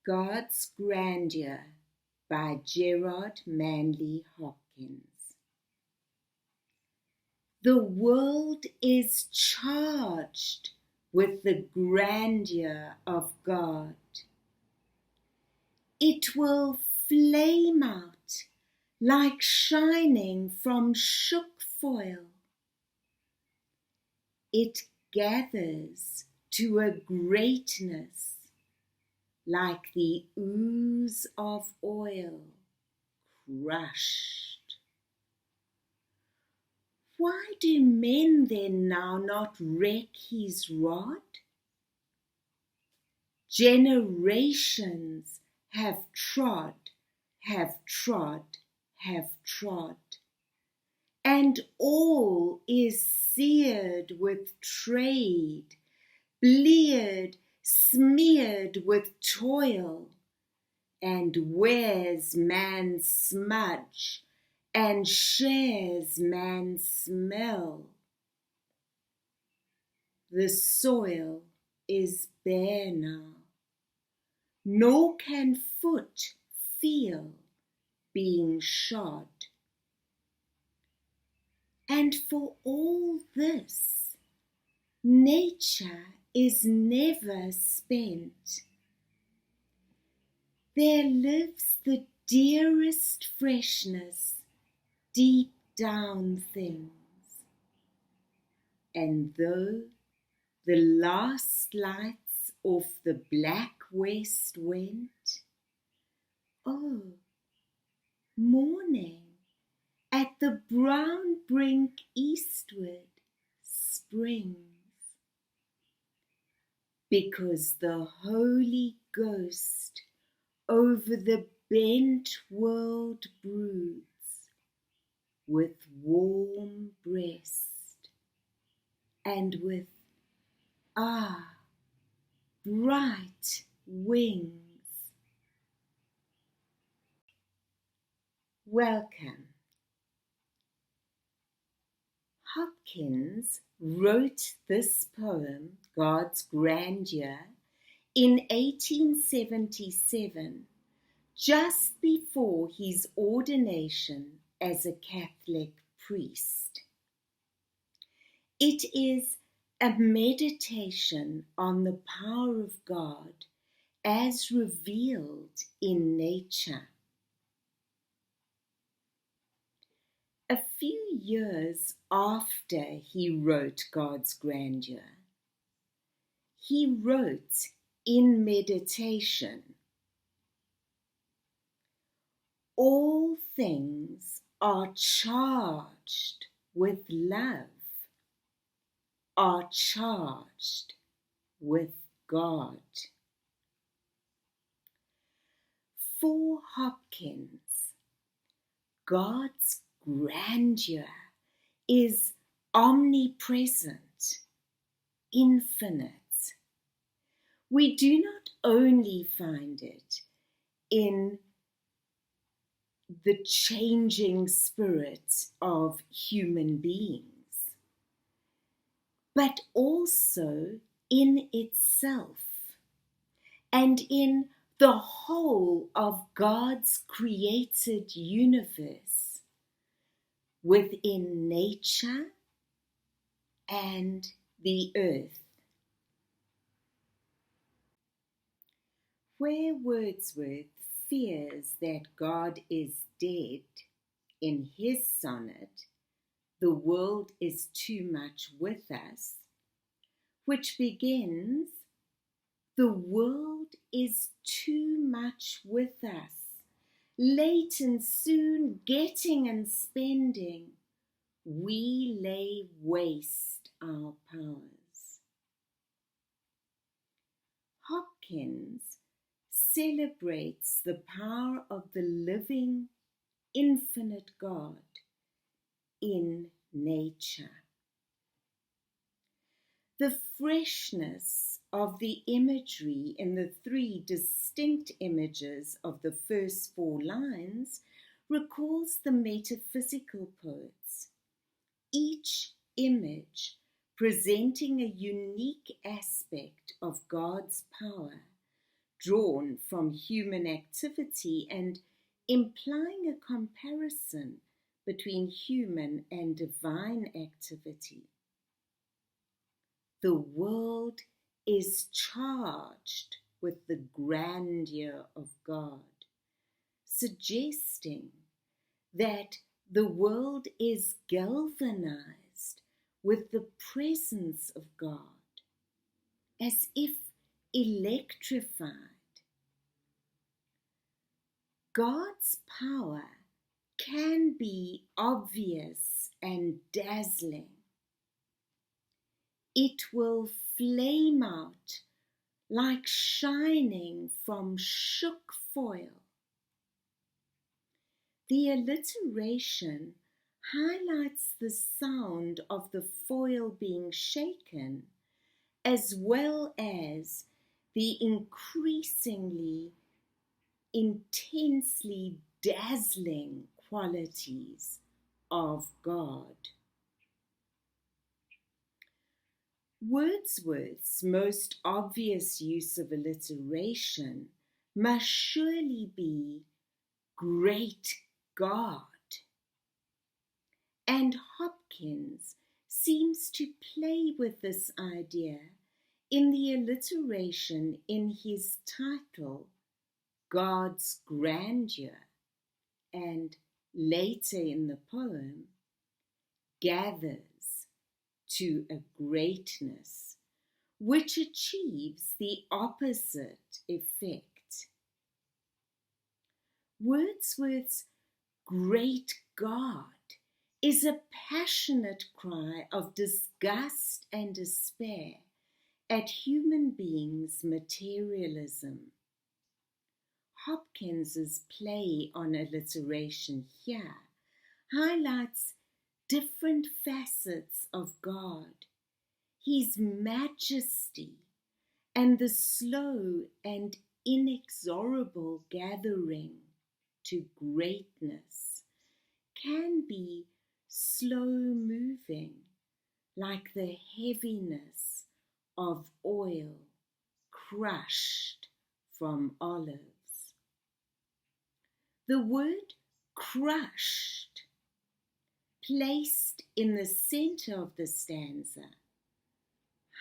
God's Grandeur by Gerard Manley Hopkins. The world is charged with the grandeur of God. It will flame out like shining from shook foil. It gathers to a greatness like the ooze of oil crushed. Why do men then now not wreck his rod? Generations have trod, and all is seared with trade, bleared, smeared with toil, and wears man's smudge, and shares man's smell. The soil is bare now, nor can foot feel being shod. And for all this, nature is never spent. There lives the dearest freshness deep down things. And though the last lights off the black west went, oh, morning at the brown brink eastward springs, because the Holy Ghost over the bent world broods with warm breast and with, bright wings. Welcome. Hopkins wrote this poem, God's Grandeur, in 1877, just before his ordination as a Catholic priest. It is a meditation on the power of God as revealed in nature. A few years after he wrote God's Grandeur, he wrote in meditation, "All things are charged with love, are charged with God." For Hopkins, God's grandeur is omnipresent, infinite. We do not only find it in the changing spirits of human beings, but also in itself and in the whole of God's created universe, within nature and the earth. Where Wordsworth fears that God is dead in his sonnet, "The world is too much with us," which begins, "The world is too much with us, late and soon getting and spending, we lay waste our powers." Hopkins celebrates the power of the living, infinite God in nature. The freshness of the imagery in the three distinct images of the first four lines recalls the metaphysical poets, each image presenting a unique aspect of God's power, drawn from human activity and implying a comparison between human and divine activity. The world is charged with the grandeur of God, suggesting that the world is galvanized with the presence of God, as if electrified. God's power can be obvious and dazzling. It will flame out like shining from shook foil. The alliteration highlights the sound of the foil being shaken, as well as the increasingly intensely dazzling qualities of God. Wordsworth's most obvious use of alliteration must surely be great God, and Hopkins seems to play with this idea in the alliteration in his title, God's Grandeur, and later in the poem, gathers to a greatness which achieves the opposite effect. Wordsworth's great God is a passionate cry of disgust and despair at human beings' materialism. Hopkins's play on alliteration here highlights different facets of God, his majesty, and the slow and inexorable gathering to greatness can be slow moving, like the heaviness of oil crushed from olives. The word crushed, placed in the center of the stanza,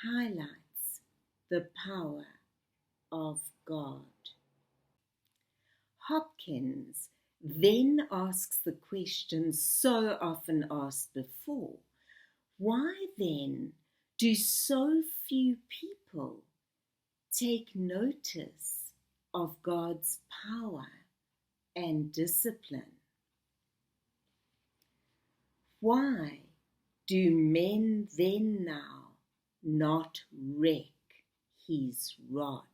highlights the power of God. Hopkins then asks the question so often asked before, why then do so few people take notice of God's power and discipline? Why do men then now not wreck his rod?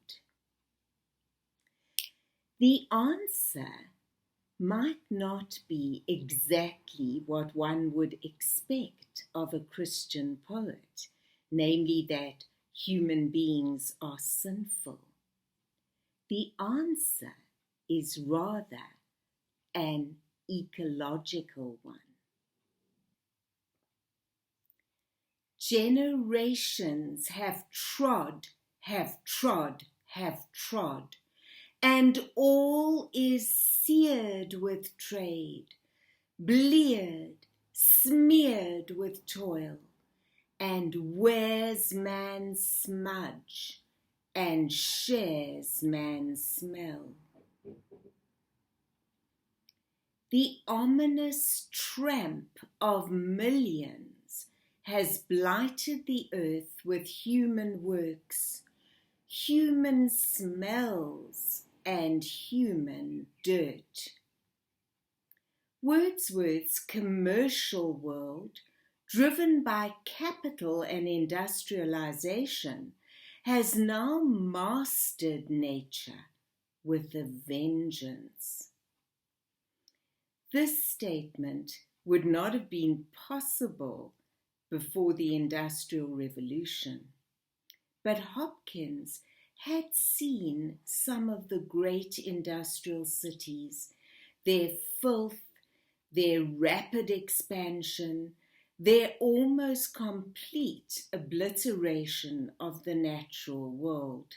The answer might not be exactly what one would expect of a Christian poet, namely that human beings are sinful. The answer is rather an ecological one. Generations have trod, and all is seared with trade, bleared, smeared with toil, and wears man's smudge, and shares man's smell. The ominous tramp of millions has blighted the earth with human works, human smells, and human dirt. Wordsworth's commercial world, driven by capital and industrialization, has now mastered nature with a vengeance. This statement would not have been possible before the Industrial Revolution, but Hopkins had seen some of the great industrial cities, their filth, their rapid expansion, their almost complete obliteration of the natural world.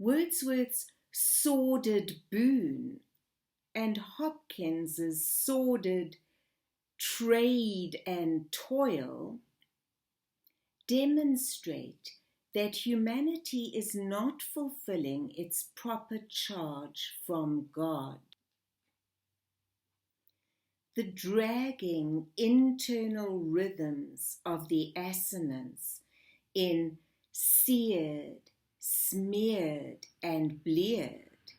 Wordsworth's sordid boon and Hopkins's sordid trade and toil demonstrate that humanity is not fulfilling its proper charge from God. The dragging internal rhythms of the assonance in seared, smeared, and bleared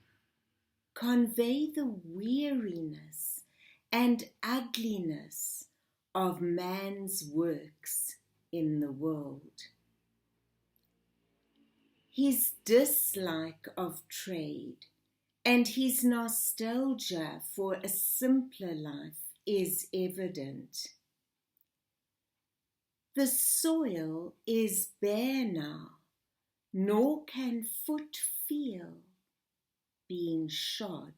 convey the weariness and ugliness of man's works in the world. His dislike of trade and his nostalgia for a simpler life is evident. The soil is bare now, nor can foot feel being shod.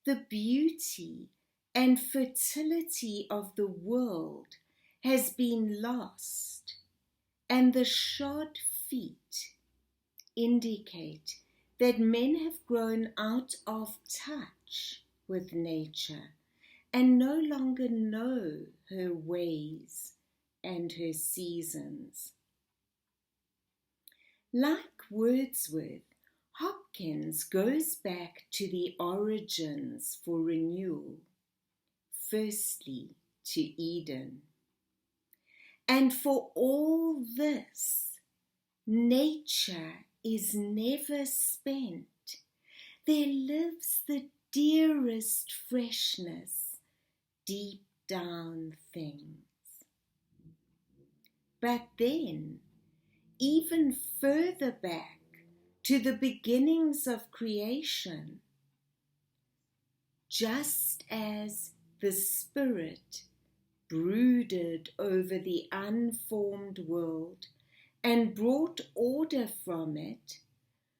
The beauty and fertility of the world has been lost, and the shod feet indicate that men have grown out of touch with nature and no longer know her ways and her seasons. Like Wordsworth, Hopkins goes back to the origins for renewal, firstly to Eden. And for all this, nature is never spent. There lives the dearest freshness, deep down things. But then, even further back to the beginnings of creation, just as the Spirit brooded over the unformed world and brought order from it,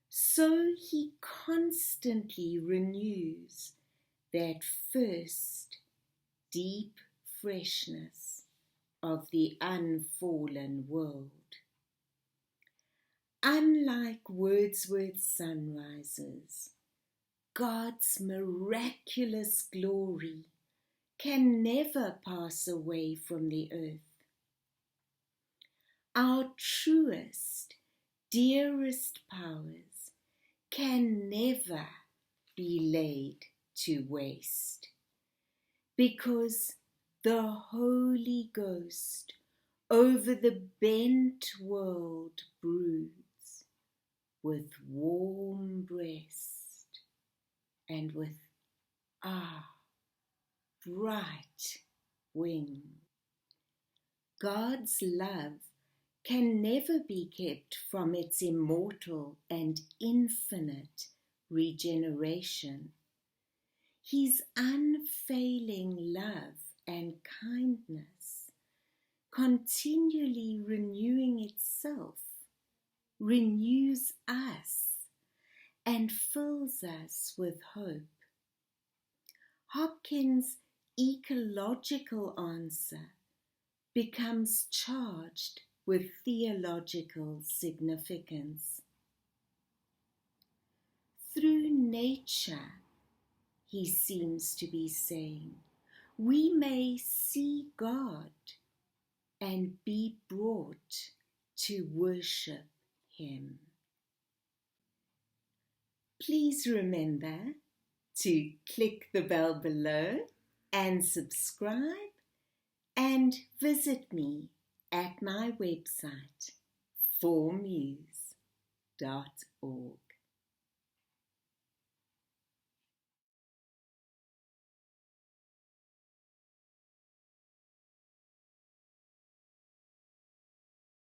so he constantly renews that first deep freshness of the unfallen world. Unlike Wordsworth's sunrises, God's miraculous glory can never pass away from the earth. Our truest, dearest powers can never be laid to waste, because the Holy Ghost over the bent world broods with warm breast and with bright wing. God's love can never be kept from its immortal and infinite regeneration. His unfailing love and kindness, continually renewing itself, renews us and fills us with hope. Hopkins' ecological answer becomes charged with theological significance. Through nature, he seems to be saying, we may see God and be brought to worship him. Please remember to click the bell below and subscribe, and visit me at my website, formuse.org.